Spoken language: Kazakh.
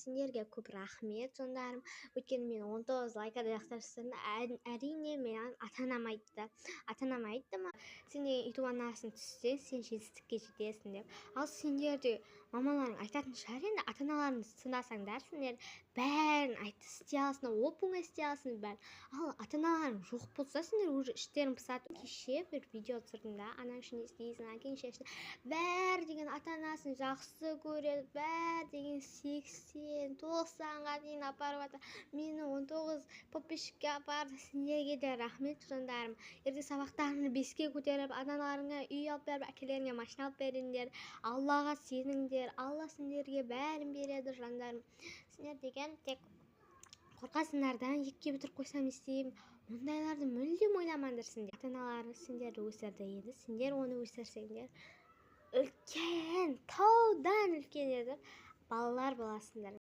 сендерге көп рахмет сондарым. Өйткені мен 19 лайкады жақтырсам, әрине менің ата-анам айтты. Ата-анам айтты ма, сен ютуб арнасын түссең, сен жетістікке жетесің деп. Ал сендер де мамаларың айтатын шығар енді, ата-аналарыңды сынасаңдар, сендер бәрін айтты істей аласыңдар, оп-оңай істей аласыңдар бәрін. Ал ата-аналарың жоқ болса, сендер уже іштерің пысады. Кеше бір видео түсірдім да, анаң үшін не істейсің, әкең үшін бәрі деген ата-анасын жақсы көреді, бәрі деген 80-90-ға дейін апарып жатыр. Мені 19 подписчикке апарды. Сендерге де рахмет жандарым. Ертең сабақтарыңды 5-ке көтеріп, ата-аналарыңа үй алып беріп, әкелеріңе машина алып беріңдер. Аллаға сеніңдер. Алла сендерге бәрін береді жандарым. Сендер деген тек қорқасыңдардан, 2-ке бітіріп қойсам істеймін. Ондайларды мүлдем ойламаңдар сендер. Ата-аналарың сендерді өсірді, енді сендер оны өсірсеңдер, үлкен, таудан үлкен етіп балалар боласыңдар.